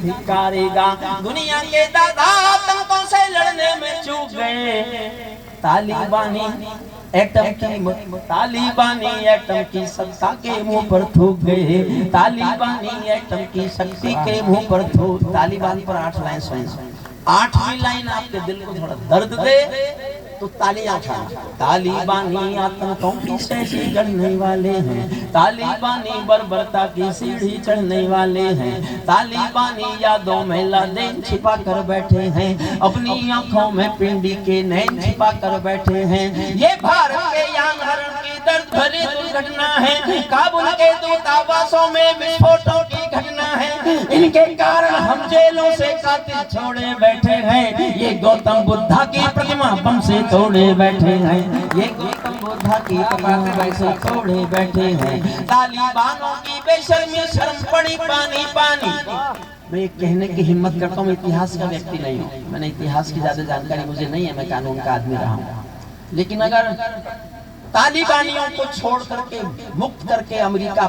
धिक्कारेगा। दुनिया के दादा आतंकों से लड़ने में चूक गए। तालिबानी एटम की सत्ता के मुंह पर थूक गए। तालिबानी एटम की शक्ति के मुंह पर थूक। तालिबान पर 8 लाइन सुनना, 8वीं लाइन आपके दिल को थोड़ा दर्द दे तो तालियां उठाना। तालिबानी आतंकों की शैशी गढ़ने वाले हैं। तालिबानी बर्बरता की सीढ़ी चढ़ने वाले हैं। तालिबानी यादों में लादेन छिपा कर बैठे हैं। अपनी आंखों में पिंडी के नैन छिपा कर बैठे हैं। ये भारत के यांग की दर्द भरी दुर्घटना है। काबुल के दूतावासों में विस्फोटों की घटना है। इनके कारण हम जेलों से कातिल छोड़े बैठे हैं। ये गौतम बुद्धा की प्रतिमा बम से तोड़े बैठे हैं। ये गौतम बुद्धा की प्रतिमा से तोड़े बैठे हैं। तालिबानों की बेशर्मी शर्म पड़ी पानी पानी। मैं कहने की हिम्मत करता हूँ, इतिहास का व्यक्ति नहीं हूँ, मैंने इतिहास की ज्यादा जानकारी मुझे नहीं है, मैं कानून का आदमी रहा हूँ। लेकिन अगर तालिबानियों को छोड़ करके, मुक्त करके अमेरिका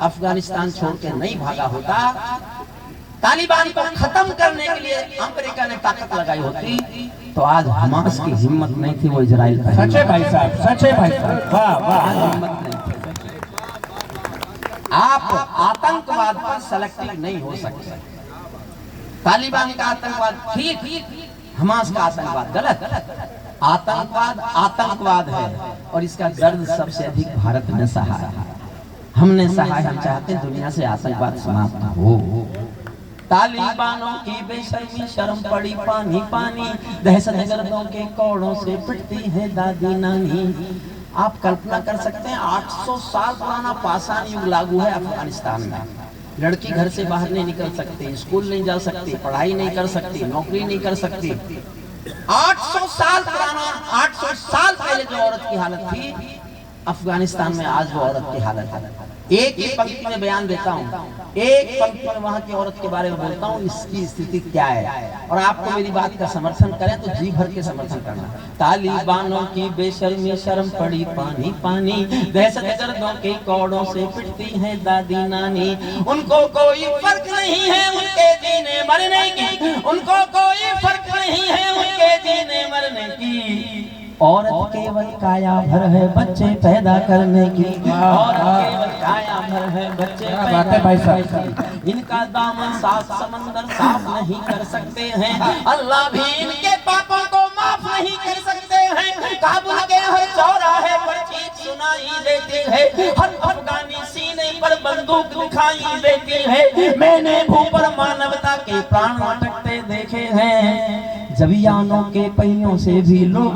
अफगानिस्तान छोड़ के नहीं भागा होता, तालिबान को खत्म करने के लिए अमेरिका ने ताकत लगाई होती, तो आज हमास की हिम्मत नहीं थी वो इजराइल का। सच्चे भाई साहब, सच्चे भाई साहब, वाह वाह। हिम्मत नहीं थी। आप आतंकवाद पर सेलेक्टिव नहीं हो सकते। तालिबान का आतंकवाद ठीक, हमास का आतंकवाद गलत। आतंकवाद आतंकवाद है और इसका दर्द सबसे अधिक भारत ने सहा है, हमने सहा। हम चाहते हैं दुनिया से आतंकवाद समाप्त हो। तालिबानों की बेशर्मी शर्म पड़ी पानी पानी। दहशतगर्दों के कौड़ों से पिटती है दादी नानी। आप कल्पना कर सकते हैं 800 साल पुराना पाषाण युग लागू है अफगानिस्तान में। लड़की घर से बाहर नहीं निकल सकती, स्कूल नहीं जा सकती, पढ़ाई नहीं कर सकती, नौकरी नहीं कर सकती। 800 साल पुराना, 800 साल पहले जो औरत की हालत थी अफगानिस्तान में, आज वो औरत की हालत है। एक ही पंक्ति में बयान देता हूँ, एक पंक्ति में वहां की औरत के बारे में बोलता हूँ, इसकी स्थिति क्या है। और आपको मेरी बात का समर्थन करें तो जी भर के समर्थन करना। तालिबानों की बेशर्मी शर्म पड़ी पानी पानी। दहशतगर्दों के कौड़ों से पिटती है दादी नानी। उनको कोई फर्क नहीं है उनके जीने मरने की। उनको कोई फर्क नहीं है उनके जीने मरने की। औरत केवल काया भर है बच्चे पैदा करने की। औरत केवल काया भर है बच्चे पैदा करने की। इनका दामन सात समंदर साफ नहीं कर सकते हैं। अल्लाह भी इनके पापों को माफ नहीं कर सकते हैं। काबुल के हर चौराहे पर चीख सुनाई देती है। हर अफगानी सीने पर बंदूक दिखाई देती है। मैंने भू पर मानवता के प्राण अटकते देखे हैं। जबियानों के पहियों से भी लोग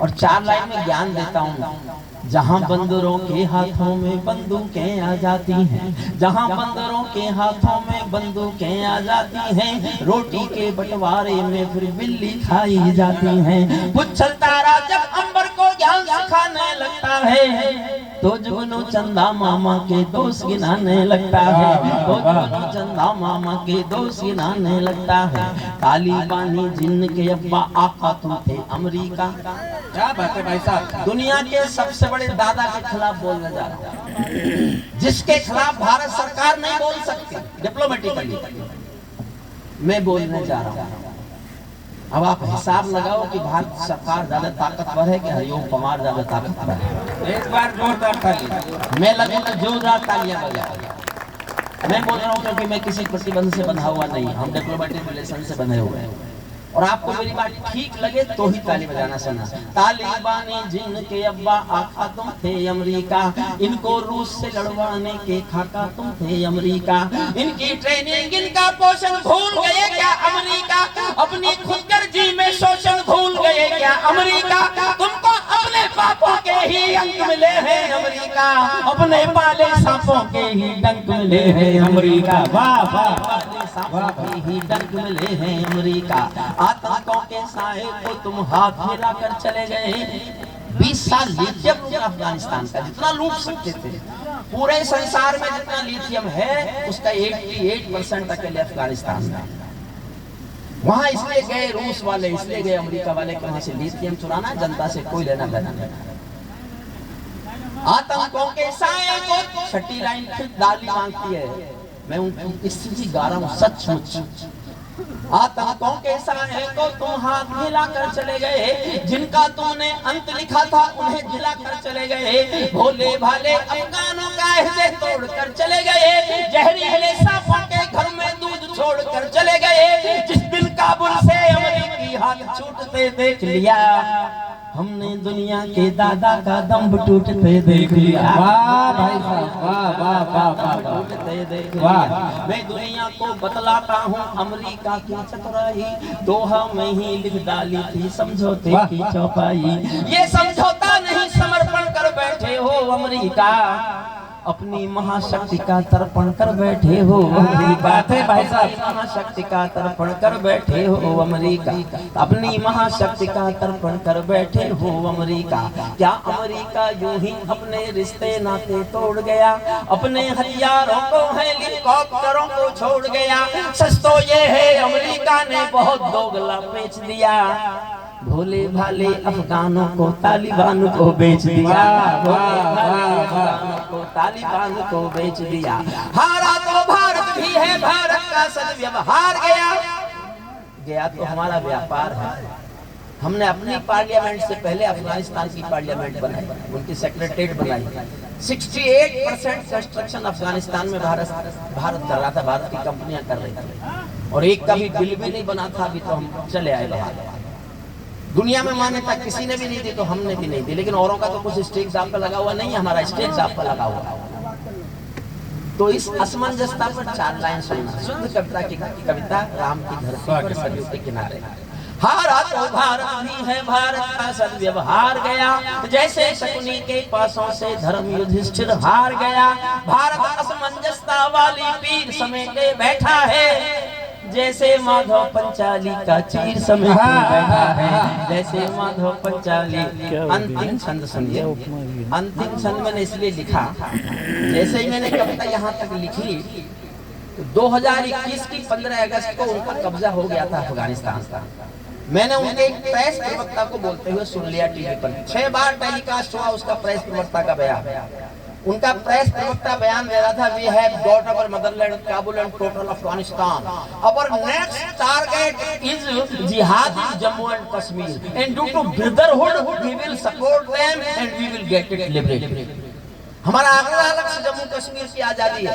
और 4 लाइन में ज्ञान देता हूँ। जहाँ बंदरों के हाथों में बंदूकें आ जाती हैं, जहाँ बंदरों के हाथों में बंदूकें आ जाती हैं, रोटी के बंटवारे में फिर बिल्ली खाई जाती हैं। पुच्छल तारा जब अंबर को ज्ञान सिखाने लगता है, तो जुगनू चंदा मामा के दोस्त गिनाने लगता है, तो जुगनू चंदा मामा के दोस्त गिनाने लगता है। तालिबानी जिन्न के अब्बा आका तुम थे अमेरिका। क्या बात है भाई साहब। दुनिया के सबसे बड़े दादा के खिलाफ बोलने जा रहा हूं, जिसके खिलाफ भारत सरकार नहीं बोल सकती डिप्लोमेटिकली, मैं बोलने जा रहा हूं। अब आप हिसाब लगाओ कि भारत सरकार ज्यादा ताकतवर है कि हरिओम पवार ज्यादा ताकतवर है। एक बार जोरदार ताली। मैं लगूं तो जोरदार तालियां बजाओ। मैं बोल रहा हूं क्योंकि मैं किसी प्रतिबंध से बंधा हुआ नहीं, हम डिप्लोमेटिक रिलेशन से बंधे हुए हैं। और आपको मेरी बात ठीक लगे तो ही ताली बजाना सुना। तालिबानी जिनके अब्बा आका तुम थे अमेरिका, इनको रूस से लड़वाने के खाका तुम थे अमेरिका। इनकी ट्रेनिंग इनका पोषण भूल गए क्या अमेरिका? अपनी खुदगर्जी में शोषण भूल गए क्या अमेरिका? तुमको अपने पापों के ही अंक मिले हैं अमेरिका, अपने पाले सांपों के ही डंक मिले हैं अमेरिका। वाह वाह, सांपों के ही डंक मिले हैं अमेरिका। आतंकों के साए को तुम हाथ हिला कर चले गए। 20 साल लिथियम अफगानिस्तान का जितना लूट सकते थे, पूरे संसार में जितना लिथियम है उसका 88% अकेले अफगानिस्तान में। वहां इसलिए गए रूस वाले, इसलिए गए अमेरिका वाले कि वहां से लिथियम चुराना, जनता से कोई लेना देना नहीं। आतंकों के साए को, छठी लाइन फिर डाली मांगती है, मैं उनकी स्थिति गा रहा हूं सचमुच। आतंकों के साए को तुम हाथ हिलाकर चले गए, जिनका तुमने अंत लिखा था उन्हें जिलाकर चले गए, भोले भाले अफगानों का हृदय तोड़कर चले गए, जहरीले सांपों के घर में दूध छोड़कर चले गए, जिस दिन काबुल से अमेरिकी हाथ छूटते देख लिया, हमने दुनिया के दादा का दम टूटते देख लिया। वाह भाई साहब, वाह वाह वाह वाह टूटते देख वाह। लिया। मैं दुनिया को बतलाता हूँ अमेरिका की चतुराई, दोहा में ही लिख डाली थी समझौते की चौपाई। ये समझौता नहीं समर्पण कर बैठे हो अमेरिका, अपनी महाशक्ति का तर्पण कर बैठे हो अमेरिका। भाई साहब, महाशक्ति का तर्पण कर बैठे हो अमेरिका, अपनी महाशक्ति का तर्पण कर बैठे हो अमेरिका। क्या अमेरिका यूं ही अपने रिश्ते नाते तोड़ गया, अपने हथियारों को हेलीकॉप्टरों को छोड़ गया? सच तो ये है अमेरिका ने बहुत दोगला बेच दिया, भोले भाले अफगानों को तालिबान को बेच दिया, अफगानों को तालिबान को बेच दिया। हारा तो भारत भी है, भारत का सद्व्यवहार गया तो हमारा व्यापार है। हमने अपनी पार्लियामेंट से पहले अफगानिस्तान की पार्लियामेंट बनाई, उनकी सेक्रेटरीट बनाई। 68% कंस्ट्रक्शन अफगानिस्तान में भारत कर रहा था, भारत की कंपनियां कर रही थी, और एक का भी बिल भी नहीं बना था। अभी तो हम चले आए बाहर। दुनिया में मान्यता किसी ने भी नहीं दी तो हमने भी नहीं दी, लेकिन औरों का तो कुछ स्टेट साहब का लगा हुआ नहीं है, हमारा स्टेट साहब का लगा हुआ। तो इस असमंजसता पर 4 लाइन सुनना। शुद्ध कविता की कविता, राम की धरती पर सरयू के किनारे। हारा तो भारत भी है, भारत का सद्व्यवहार गया, जैसे शकुनी के पासों से धर्म युधिष्ठिर हार गया। भारत असमंजसता वाली पीर समेटे बैठा है, जैसे माधव पंचाली का चीर समेटे बैठा है, जैसे माधव पंचाली। अंतिम छंद सुनिए, अंतिम छंद मैंने इसलिए लिखा, जैसे ही मैंने कविता यहाँ तक लिखी तो 2021 की 15 अगस्त को उनका कब्जा हो गया था अफगानिस्तान का। मैंने उनके एक प्रेस प्रवक्ता को बोलते हुए सुन लिया टीवी पर, 6 बार टेलीकास्ट हुआ उसका प्रेस प्रवक्ता का बयान। उनका प्रेस प्रवक्ता बयान दे रहा था, we have got our motherland Kabul and total Afghanistan, our next target is jihad in Jammu and Kashmir, and due to brotherhood we will support them and we will get it liberated. हमारा अगला लक्ष्य जम्मू कश्मीर की आजादी है,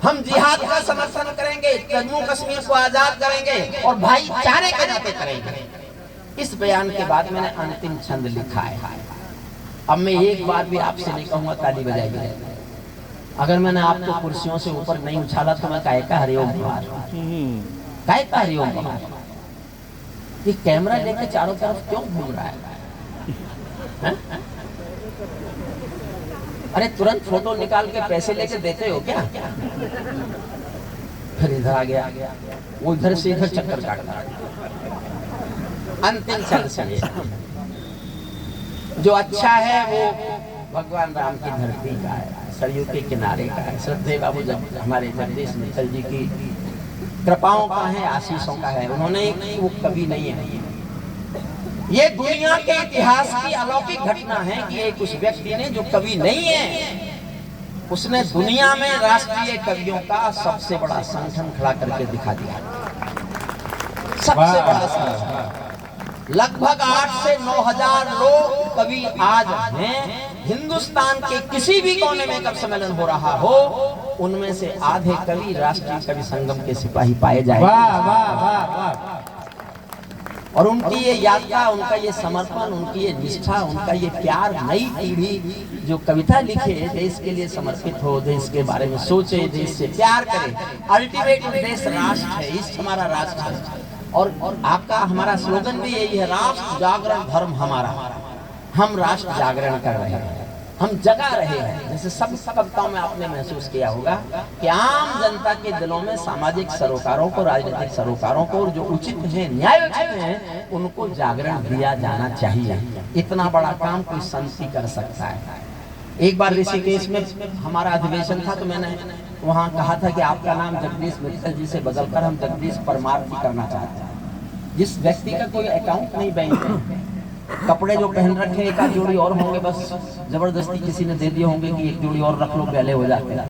हम जिहाद का समर्थन करेंगे, जम्मू कश्मीर को आजाद करेंगे और भाईचारे के नाते करेंगे। इस बयान के बाद मैंने अंतिम छंद लिखा है। अब मैं एक बार भी आपसे नहीं कहूंगा ताली बजाइए, अगर मैंने आपको कुर्सियों से ऊपर नहीं उछाला तो मैं काहे का हरिओम कुमार, काहे का हरिओम कुमार। ये कैमरा लेके चारों तरफ क्यों घूम रहा है? अरे तुरंत फोटो निकाल के पैसे लेके देते हो क्या? फिर इधर आ गया, वो इधर से इधर चक्कर काटता। अंतिम छंद सुनिए, जो अच्छा है वो भगवान राम की धरती का है, सरयू के किनारे का है, श्रद्धेय बाबू हमारे जगदीश मित्तल जी की कृपाओं का है, आशीषों का है। उन्होंने वो कभी नहीं है, ये दुनिया के इतिहास की अलौकिक घटना है कि एक उस व्यक्ति ने जो कवि नहीं है, उसने दुनिया में राष्ट्रीय कवियों का सबसे बड़ा संगठन खड़ा करके दिखा दिया। सबसे बड़ा संगठन, लगभग 8 से 9 हजार लोग कवि आज हैं। हिंदुस्तान के किसी भी कोने में कवि सम्मेलन हो रहा हो, उनमें से आधे कवि राष्ट्रीय कवि संगम के सिपाही पाए जाएंगे। वाह वाह वाह वाह। और उनकी ये यात्रा, उनका ये समर्पण, उनकी ये निष्ठा, उनका ये प्यार, नई पीढ़ी जो कविता लिखे, देश के लिए समर्पित हो, देश के बारे में सोचे, देश से प्यार करे। अल्टीमेट उद्देश्य राष्ट्र है, इष्ट हमारा राष्ट्र है। और आपका हमारा स्लोगन भी यही है, राष्ट्र जागरण धर्म हमारा। हम राष्ट्र जागरण कर रहे हैं, हम जगा रहे हैं। जैसे सब कविताओं में आपने महसूस किया होगा कि आम जनता के दिलों में सामाजिक सरोकारों को, राजनीतिक सरोकारों को, जो उचित है, न्यायोचित हैं, उनको जागरण दिया जाना चाहिए। इतना बड़ा काम कोई संत ही कर सकता है। एक बार ऋषिकेश में हमारा अधिवेशन था, तो मैंने वहाँ कहा था कि आपका नाम जगदीश मित्तल जी से बदलकर हम जगदीश परमार करना चाहते हैं। जिस व्यक्ति का कोई अकाउंट नहीं बैंक में, कपड़े जो पहन रखे एक आध जोड़ी और होंगे, बस जबरदस्ती किसी ने दे दिए होंगे कि एक जोड़ी और रख लो, पहले हो जाते हैं।